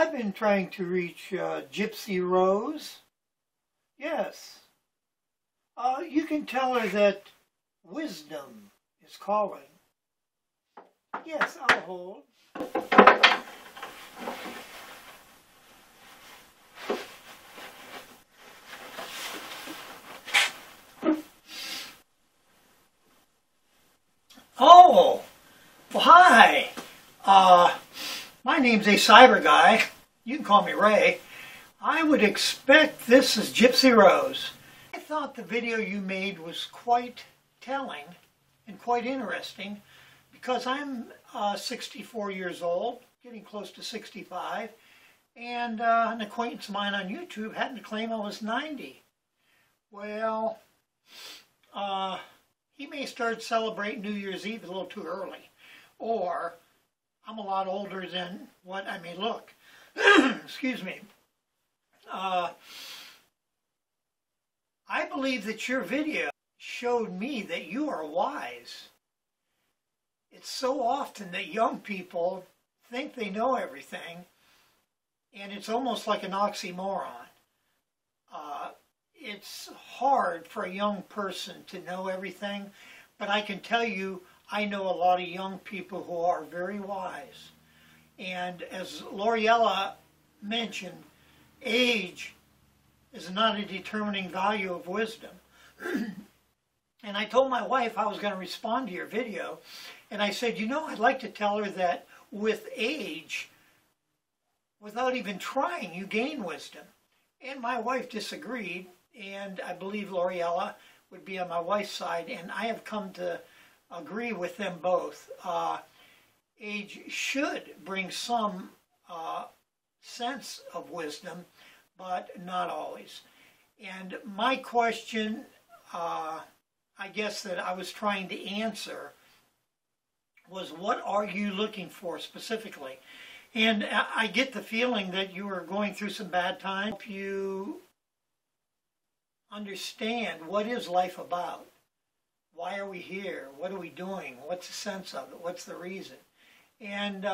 I've been trying to reach Gypsy Rose. Yes. You can tell her that wisdom is calling. Yes, I'll hold. Oh, well, hi. My name's a cyber guy. You can call me Ray. I would expect this is Gypsy Rose. I thought the video you made was quite telling and quite interesting because I'm 64 years old, getting close to 65, and an acquaintance of mine on YouTube happened to claim I was 90. Well, he may start celebrating New Year's Eve a little too early, or I'm a lot older than what I may look. Excuse me. I believe that your video showed me that you are wise. It's so often that young people think they know everything, and it's almost like an oxymoron. It's hard for a young person to know everything, but I can tell you, I know a lot of young people who are very wise. And as Loriella mentioned, age is not a determining value of wisdom. And I told my wife I was going to respond to your video, and I said, you know, I'd like to tell her that with age, without even trying, you gain wisdom. And my wife disagreed, and I believe Loriella would be on my wife's side, and I have come to agree with them both. Age should bring some sense of wisdom, but not always. And my question, I guess that I was trying to answer, was what are you looking for specifically? And I get the feeling that you are going through some bad times. Help you understand what is life about? Why are we here? What are we doing? What's the sense of it? What's the reason? And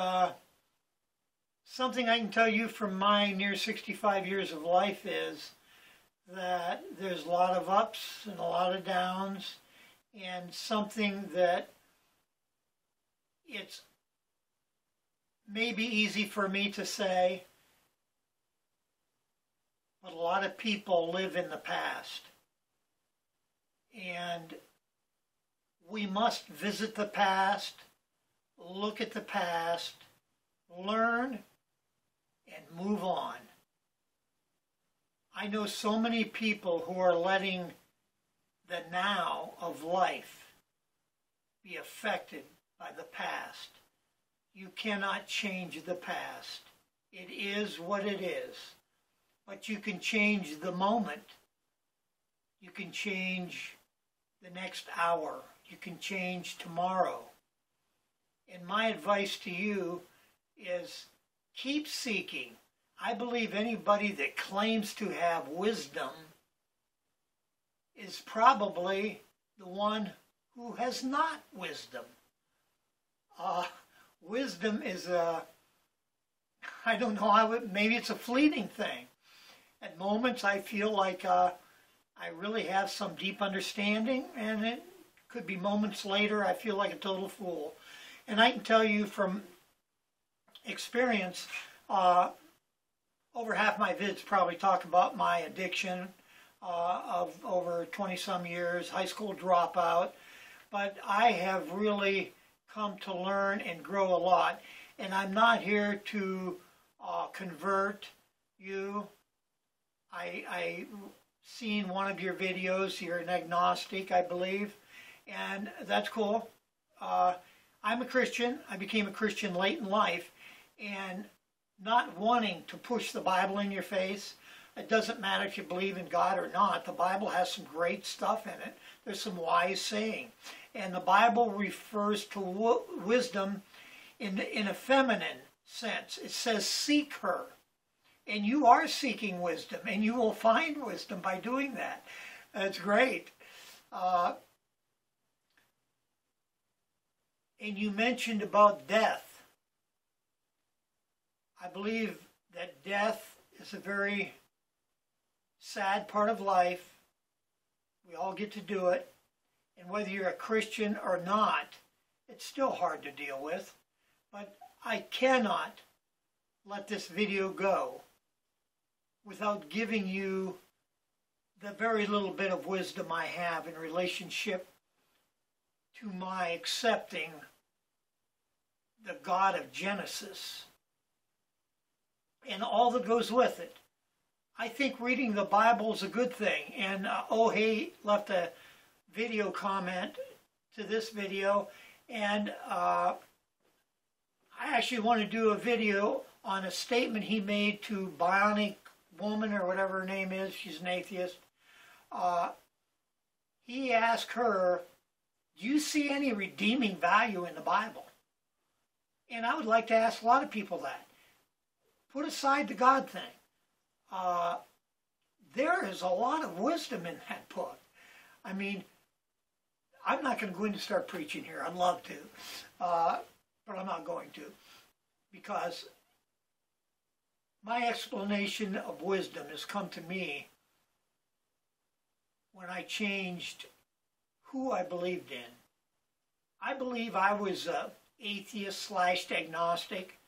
something I can tell you from my near 65 years of life is that there's a lot of ups and a lot of downs, and something that it's maybe easy for me to say, but a lot of people live in the past. And we must visit the past, look at the past, learn, and move on. I know so many people who are letting the now of life be affected by the past. You cannot change the past. It is what it is. But you can change the moment. You can change the next hour. You can change tomorrow. And my advice to you is keep seeking. I believe anybody that claims to have wisdom is probably the one who has not wisdom. Wisdom is I don't know, maybe it's a fleeting thing. At moments I feel like I really have some deep understanding, and it could be moments later I feel like a total fool. And I can tell you from experience, over half my vids probably talk about my addiction of over 20-some years, high school dropout. But I have really come to learn and grow a lot. And I'm not here to convert you. I seen one of your videos. You're an agnostic, I believe, and that's cool. I'm a Christian. I became a Christian late in life, and not wanting to push the Bible in your face. It doesn't matter if you believe in God or not. The Bible has some great stuff in it. There's some wise saying. And the Bible refers to wisdom in a feminine sense. It says, seek her. And you are seeking wisdom, and you will find wisdom by doing that. That's great. And you mentioned about death. I believe that death is a very sad part of life. We all get to do it. And whether you're a Christian or not, it's still hard to deal with. But I cannot let this video go without giving you the very little bit of wisdom I have in relationship to my accepting the God of Genesis and all that goes with it. I think reading the Bible is a good thing. And Ohe left a video comment to this video, and I actually want to do a video on a statement he made to Bionic Woman, or whatever her name is. She's an atheist. He asked her, do you see any redeeming value in the Bible? And I would like to ask a lot of people that. Put aside the God thing. There is a lot of wisdom in that book. I mean, I'm not going to go in and start preaching here. I'd love to. But I'm not going to. Because my explanation of wisdom has come to me when I changed who I believed in. I believe I was an atheist / agnostic,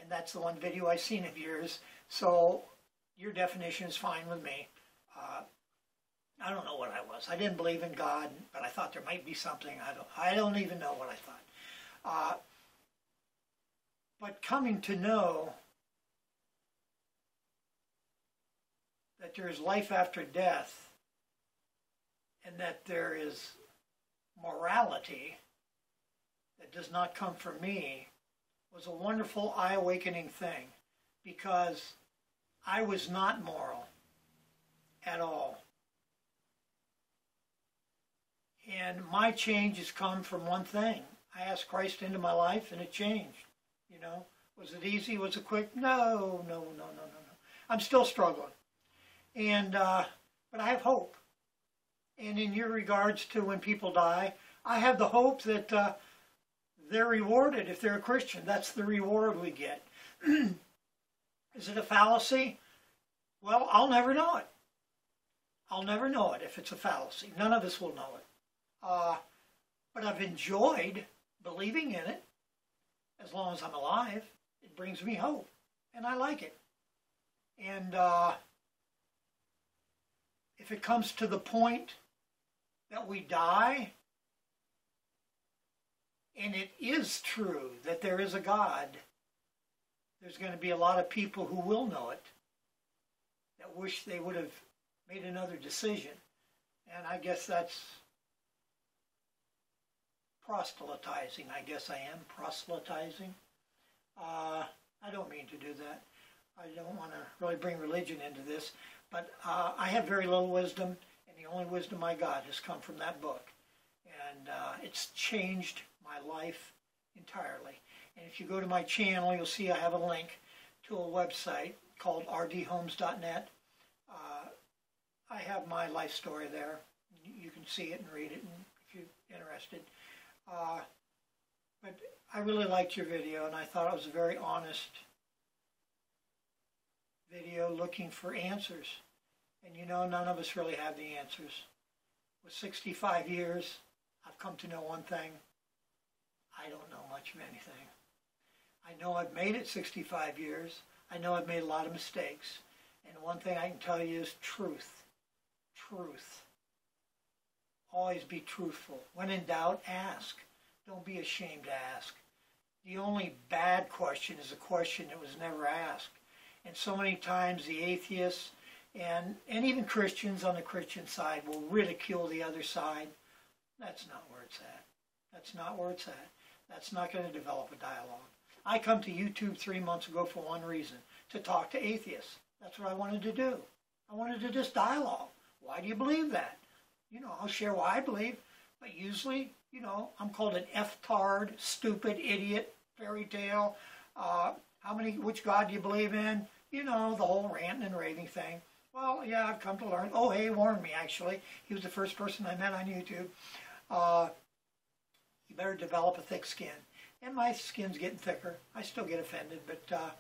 and that's the one video I've seen of yours. So your definition is fine with me. I don't know what I was. I didn't believe in God, but I thought there might be something. I don't even know what I thought. But coming to know that there is life after death, and that there is morality that does not come from me, was a wonderful eye-awakening thing, because I was not moral at all. And my change has come from one thing. I asked Christ into my life, and it changed. You know, was it easy? Was it quick? No. I'm still struggling. And but I have hope. And in your regards to when people die, I have the hope that they're rewarded if they're a Christian. That's the reward we get. Is it a fallacy? Well, I'll never know it. I'll never know it if it's a fallacy. None of us will know it. But I've enjoyed believing in it as long as I'm alive. It brings me hope, and I like it. And if it comes to the point that we die, and it is true that there is a God, there's going to be a lot of people who will know it that wish they would have made another decision. And I guess that's proselytizing. I guess I am proselytizing. I don't mean to do that. I don't want to really bring religion into this, but I have very little wisdom, and the only wisdom I got has come from that book. And it's changed my life entirely. And if you go to my channel, you'll see I have a link to a website called rdhomes.net. I have my life story there. You can see it and read it if you're interested. But I really liked your video, and I thought it was a very honest video looking for answers. And you know, none of us really have the answers. With 65 years, I've come to know one thing. I don't know much of anything. I know I've made it 65 years. I know I've made a lot of mistakes. And one thing I can tell you is truth. Truth. Always be truthful. When in doubt, ask. Don't be ashamed to ask. The only bad question is a question that was never asked. And so many times the atheists and even Christians on the Christian side will ridicule the other side. That's not where it's at. That's not where it's at. That's not going to develop a dialogue. I come to YouTube 3 months ago for one reason, to talk to atheists. That's what I wanted to do. I wanted to just dialogue. Why do you believe that? You know, I'll share why I believe, but usually, you know, I'm called an F-tard, stupid, idiot, fairy tale. Which God do you believe in? You know, the whole ranting and raving thing. Well, yeah, I've come to learn. Oh, hey, warned me, actually. He was the first person I met on YouTube. You better develop a thick skin. And my skin's getting thicker. I still get offended, but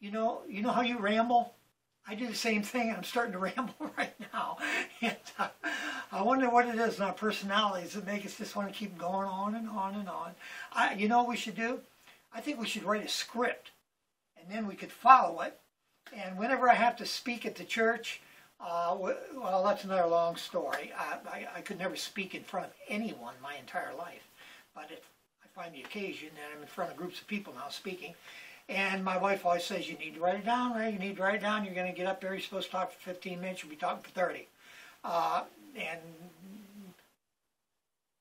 you know how you ramble? I do the same thing, and I'm starting to ramble right now. And I wonder what it is in our personalities that make us just want to keep going on and on and on. You know what we should do? I think we should write a script, and then we could follow it. And whenever I have to speak at the church, well, that's another long story. I could never speak in front of anyone my entire life, but if I find the occasion, and I'm in front of groups of people now speaking. And my wife always says, you need to write it down, Ray. You need to write it down. You're going to get up there. You're supposed to talk for 15 minutes. You'll be talking for 30. And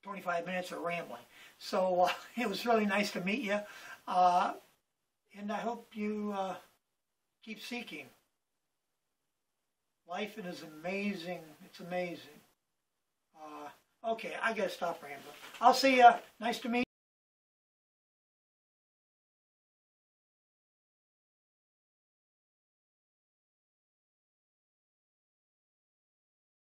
25 minutes of rambling. So it was really nice to meet you. And I hope you keep seeking. Life is amazing. It's amazing. Okay, I got to stop rambling. I'll see you. Nice to meet you.